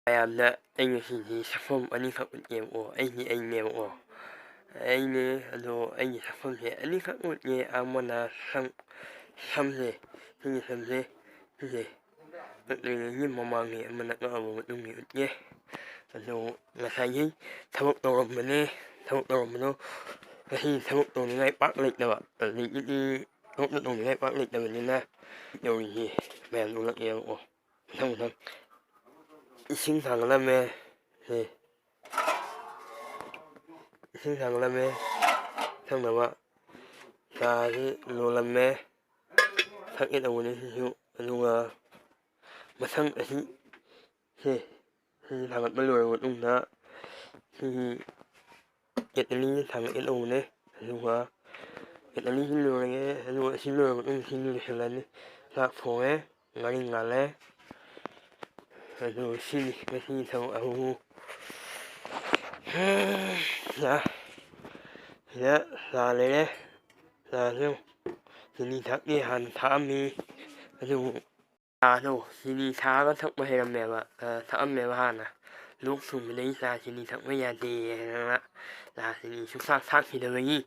ꯃꯌꯥꯝꯅ ꯑꯩ ꯉꯁꯤꯗꯤ ꯁꯛꯐꯝ ꯑꯅꯤꯈꯛ ꯎꯠꯂꯦꯕꯀꯣ ꯑꯩꯅꯦꯕꯀꯣ ꯑꯩꯅꯦ ꯑꯗꯣ ꯑꯩꯒꯤ ꯁꯛꯐꯝꯁꯦ ꯑꯅꯤꯈꯛ ꯎꯠꯂꯦ ꯑꯃꯅ ꯁꯝꯁꯦ ꯁꯤꯒꯤ ꯁꯝꯁꯦ ꯁꯤꯁꯦ ꯎꯠꯂꯤꯉꯩꯒꯤ ꯃꯃꯥꯡꯒꯤ ꯑꯃꯅ ꯉꯛꯑꯕ ꯃꯇꯨꯡꯒꯤ ꯎꯠꯂꯦ ꯑꯗꯣ ꯉꯁꯥꯏꯒꯤ ꯊꯕꯛ ꯇꯧꯔꯝꯕꯗꯣ ꯉꯁꯤ ꯊꯕꯛ ꯇꯧꯅꯤꯡꯉꯥꯏ ꯄꯥꯛ ꯂꯩꯇꯕ ꯑꯗꯒꯤꯗꯤ ꯊꯕꯛ ꯇꯧꯅꯤꯡꯉꯥꯏ ꯄꯥꯛ ꯂꯩꯇꯕꯅꯤꯅ ꯇꯧꯔꯤꯁꯤ ꯃꯌꯥꯝ ꯎꯠꯂꯛꯑꯦꯕꯀꯣ ꯃꯊꯪ ꯏꯁꯤꯡ ꯊꯥꯡꯒꯠꯂꯝꯃꯦ ꯏꯁꯤꯡ ꯊꯥꯡꯒꯠꯂꯝꯃꯦ ꯊꯛꯅꯕ ꯆꯥꯁꯤ ꯂꯣꯜꯂꯝꯃꯦ ꯊꯛꯀꯦ ꯇꯧꯕꯅꯤ ꯁꯤꯁꯨ ꯑꯗꯨꯒ ꯃꯊꯪ ꯁꯤ ꯊꯥꯡꯒꯠꯄ ꯂꯣꯏꯔꯕ ꯃꯇꯨꯡꯗ ꯁꯤꯒꯤ ꯀꯦꯇꯂꯤ ꯊꯥꯡꯒꯠꯀꯦ ꯇꯧꯕꯅꯦ ꯑꯗꯨꯒ ꯀꯦꯇꯂꯤꯁꯤ ꯂꯣꯏꯔꯒꯦ ꯑꯗꯨꯒ ꯁꯤ ꯂꯣꯏꯔꯕ ꯃꯇꯨꯡ ꯁꯤ ꯂꯣꯏꯁꯤꯜꯂꯅꯤ ꯆꯥꯛ ꯊꯣꯡꯉꯦ ꯉꯥꯔꯤ ꯉꯥꯜꯂꯦ ꯑꯗꯨ ꯁꯤꯅꯤ ꯉꯁꯤꯒꯤ ꯊꯕꯛ ꯑꯍꯨꯝ ꯁꯤꯗ ꯆꯥ ꯂꯩꯔꯦ ꯆꯥꯁꯨ ꯆꯤꯅꯤ ꯊꯛꯀꯦ ꯍꯥꯟꯅ ꯊꯛꯑꯝꯃꯤ ꯑꯗꯨꯕꯨ ꯆꯥꯗꯣ ꯆꯤꯅꯤ ꯊꯥꯛꯑꯒ ꯊꯛꯑꯝꯃꯦꯕ ꯍꯥꯟꯅ ꯂꯣꯛ ꯊꯨꯡꯕꯗꯒꯤ ꯆꯥ ꯆꯤꯅꯤ ꯊꯛꯄ ꯌꯥꯗꯦ ꯍꯥꯏꯗꯅ ꯆꯥ ꯆꯤꯅꯤ ꯁꯨꯡꯊꯥꯛ ꯊꯥꯛꯈꯤꯗꯕꯗꯒꯤ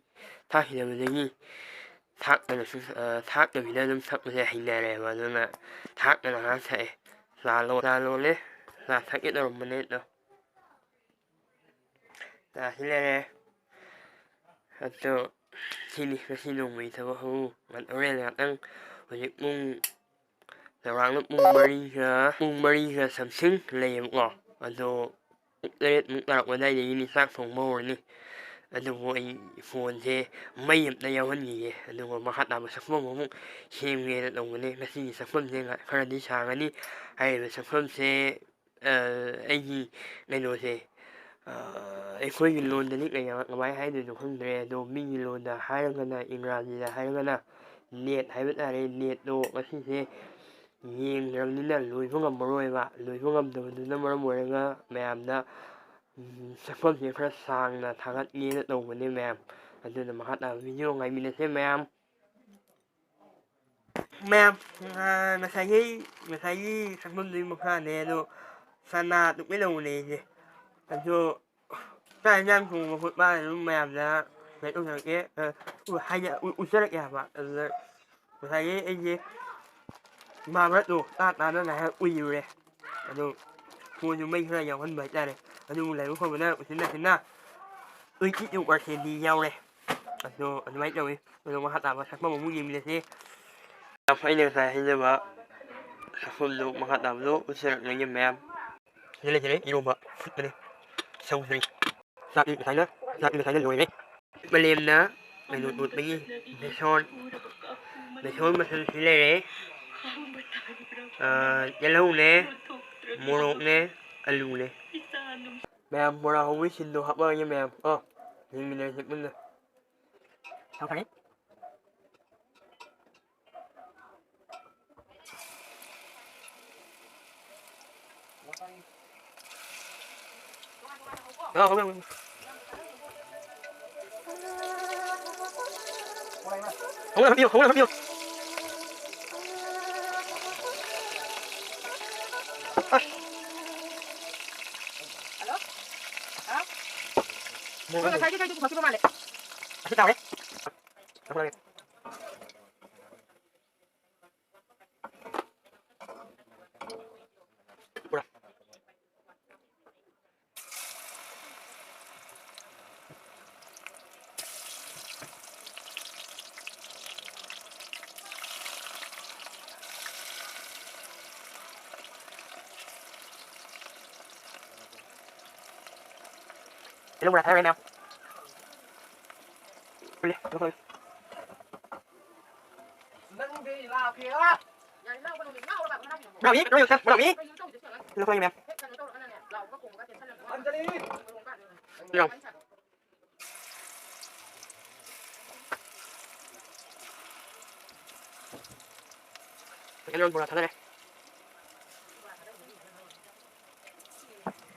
ꯊꯥꯛꯇꯕꯤꯗ ꯑꯗꯨꯝ ꯊꯛꯄꯁꯦ ꯍꯩꯅꯔꯦꯕ ꯑꯗꯨꯅ ꯊꯥꯛꯇꯅ ꯉꯥꯏꯍꯥꯛ ꯊꯛꯑꯦ ꯆꯥ ꯂꯣꯜꯂꯦ ꯆꯥ ꯊꯛꯀꯦ ꯇꯧꯔꯝꯕꯅꯦ ꯑꯗꯣ ꯆꯥꯁꯤ ꯂꯩꯔꯦ ꯑꯗꯣ ꯁꯤꯅꯤ ꯉꯁꯤ ꯅꯣꯡꯃꯒꯤ ꯊꯕꯛ ꯍꯣꯔꯦꯟ ꯉꯥꯛꯇꯪ ꯍꯧꯖꯤꯛ ꯆꯥꯎꯔꯥꯛꯅ ꯄꯨꯡ ꯃꯔꯤꯒ ꯁꯝꯊꯤꯡ ꯂꯩꯌꯦꯕꯀꯣ ꯑꯗꯣ ꯄꯨꯡ 8 ꯇꯥꯔꯛꯄ ꯑꯗꯨꯋꯥꯏꯗꯒꯤꯗꯤ ꯆꯥꯛ ꯊꯣꯡꯕ ꯍꯧꯔꯅꯤ ꯑꯗꯨꯕꯨ ꯑꯩ ꯐꯣꯟꯁꯦ ꯃꯩ ꯑꯃꯇ ꯌꯥꯎꯍꯟꯈꯤꯒꯦ ꯑꯗꯨꯒ ꯃꯈꯥ ꯇꯥꯕ ꯁꯛꯐꯝ ꯑꯃꯨꯛ ꯁꯦꯝꯒꯦꯅ ꯇꯧꯕꯅꯦ ꯉꯁꯤꯒꯤ ꯁꯛꯐꯝꯁꯦ ꯈꯔꯗꯤ ꯁꯥꯡꯉꯅꯤ ꯍꯥꯏꯔꯤꯕ ꯁꯛꯐꯝꯁꯦ ꯑꯩꯒꯤ ꯀꯩꯅꯣꯁꯦ ꯑꯩꯈꯣꯏꯒꯤ ꯂꯣꯟꯗꯗꯤ ꯀꯃꯥꯏꯅ ꯍꯥꯏꯗꯣꯏꯅꯣ ꯈꯪꯗ꯭ꯔꯦ ꯑꯗꯣ ꯃꯤꯒꯤ ꯂꯣꯟꯗ ꯍꯥꯏꯔꯒꯅ ꯏꯪꯒ꯭ꯔꯥꯖꯤꯗ ꯍꯥꯏꯔꯒꯅ ꯅꯦꯠ ꯍꯥꯏꯕ ꯇꯥꯔꯦ ꯅꯦꯠꯇꯣ ꯉꯁꯤꯁꯦ ꯌꯦꯡꯗ꯭ꯔꯕꯅꯤꯅ ꯂꯣꯏꯕ ꯉꯝꯃꯔꯣꯏꯕ ꯂꯣꯏꯕ ꯉꯝꯗꯕꯗꯨꯅ ꯃꯔꯝ ꯑꯣꯏꯔꯒ ꯃꯌꯥꯝꯗ ꯁꯛꯐꯝꯁꯦ ꯈꯔ ꯁꯥꯡꯅ ꯊꯥꯒꯠꯀꯦꯅ ꯇꯧꯕꯅꯦ ꯃꯌꯥꯝ ꯑꯗꯨꯅ ꯃꯈꯥ ꯇꯥꯕ ꯚꯤꯗꯤꯑꯣ ꯉꯥꯏꯃꯤꯟꯅꯁꯦ ꯃꯌꯥꯝ ꯉꯁꯥꯏꯒꯤ ꯁꯛꯐꯝꯗꯨꯒꯤ ꯃꯈꯥꯅꯦ ꯑꯗꯣ ꯁꯅꯥ ꯇꯨꯞꯀꯦ ꯇꯧꯕꯅꯦ ꯑꯩꯁꯦ ꯑꯗꯣ ꯆꯥꯛ ꯏꯟꯖꯥꯡ ꯊꯣꯡꯕ ꯈꯣꯠꯄ ꯑꯗꯨꯝ ꯃꯌꯥꯝꯗ ꯎꯠꯆꯔꯛꯀꯦ ꯍꯥꯏꯕ ꯑꯗꯨꯗ ꯉꯁꯥꯏꯒꯤ ꯑꯩꯁꯦ ꯃꯍꯥꯚꯥꯔꯠꯇꯣ ꯇꯥꯅ ꯉꯥꯏꯍꯥꯛ ꯎꯏꯔꯨꯔꯦ ꯑꯗꯣ ꯐꯣꯟꯁꯨ ꯃꯩ ꯈꯔ ꯌꯥꯎꯍꯟꯕ ꯍꯥꯏꯇꯥꯔꯦ ꯑꯗꯨꯕꯨ ꯂꯥꯏꯕꯛ ꯐꯕꯅ ꯎꯆꯤꯟꯅꯥꯆꯤꯟꯅ 82% ꯌꯥꯎꯔꯦ ꯑꯗꯣ ꯑꯗꯨꯃꯥꯏꯅ ꯇꯧꯋꯤ ꯑꯗꯣ ꯃꯈꯥ ꯇꯥꯕ ꯁꯛꯐꯝ ꯑꯃꯨꯛ ꯌꯦꯡꯃꯤꯟꯅꯁꯤ ꯑꯩꯅ ꯉꯁꯥꯏ ꯍꯥꯏꯖꯕ ꯁꯛꯐꯝꯗꯨ ꯃꯈꯥ ꯇꯥꯕꯗꯣ ꯎꯠꯆꯔꯛꯂꯒꯦ ꯃꯌꯥꯝ ꯁꯤꯗ ꯂꯩꯖꯔꯦ ꯏꯔꯣꯝꯕ ꯐꯨꯠꯄꯅꯤ ꯁꯧꯗ꯭ꯔꯤ ꯆꯥꯛꯇꯤ ꯉꯁꯥꯏꯅ ꯂꯣꯏꯔꯦ ꯃꯥꯂꯦꯝꯅ ꯀꯩꯅꯣ ꯇꯣꯠꯄꯒꯤ ꯕꯦꯁꯣꯟ ꯃꯆꯜꯁꯤ ꯂꯩꯔꯦ ꯇꯤꯜꯍꯧꯅꯦ ꯃꯣꯔꯣꯛꯅꯦ ꯑꯂꯨꯅꯦ ꯃꯌꯥꯝ ꯕꯣꯔꯥ ꯍꯧꯕꯒꯤ ꯁꯤꯟꯗꯣ ꯍꯥꯞꯄꯛꯑꯒꯦ ꯃꯌꯥꯝ ꯌꯦꯡꯃꯤꯟꯅꯔꯁꯤ ꯄꯨꯟꯅ ꯊꯝꯈ꯭ꯔꯦ happiyo. Halo? Halo? Mau saya kayak gitu masih mana? Masih tahu ya? Apa lagi? Udah. Ini udah saya now. Boleh, boleh. Nào ý, nào ý. Nó quay em. Được không? Cái lon bò thật đây.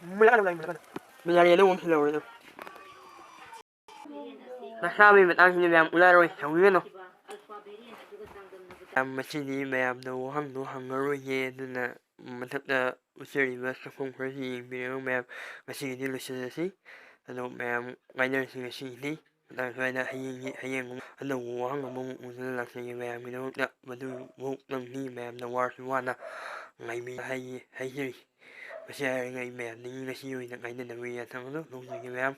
Mới lắc lên mình. Bây giờ luôn thì rồi. Nasabi matang hindi ma'am ularoy. Hawin no. Machini ma'am no hang no hangaroy ye na ꯃꯊꯛꯇ ꯎꯠꯆꯔꯤꯕ ꯁꯛꯐꯝ ꯈꯔꯁꯤ ꯌꯦꯡꯕꯤꯔꯒ ꯃꯌꯥꯝ ꯉꯁꯤꯒꯤꯗꯤ ꯂꯣꯏꯁꯤꯜꯂꯁꯤ ꯑꯗꯣ ꯃꯌꯥꯝ ꯉꯥꯏꯅꯔꯁꯤ ꯉꯁꯤꯒꯤꯗꯤ ꯃꯇꯥꯡ ꯁ꯭ꯋꯥꯏꯗ ꯍꯌꯦꯡ ꯑꯅꯧꯕ ꯋꯥꯍꯪ ꯑꯃꯃꯨꯛ ꯎꯗꯨꯅ ꯂꯥꯛꯆꯒꯦ ꯃꯌꯥꯝꯒꯤꯗꯃꯛꯇ ꯃꯗꯨꯃꯨꯛꯇꯪꯅꯤ ꯃꯌꯥꯝꯅ ꯋꯥꯔꯁꯨ ꯋꯥꯅ ꯍꯥꯏꯖꯔꯤ ꯃꯁꯤ ꯍꯥꯏꯔꯒ ꯑꯩ ꯃꯌꯥꯝꯗꯒꯤ ꯉꯁꯤ ꯑꯣꯏꯅ ꯉꯥꯏꯅꯅꯕꯒꯤ ꯌꯥꯊꯪ ꯑꯗꯨ ꯂꯧꯖꯒꯦ ꯃꯌꯥꯝ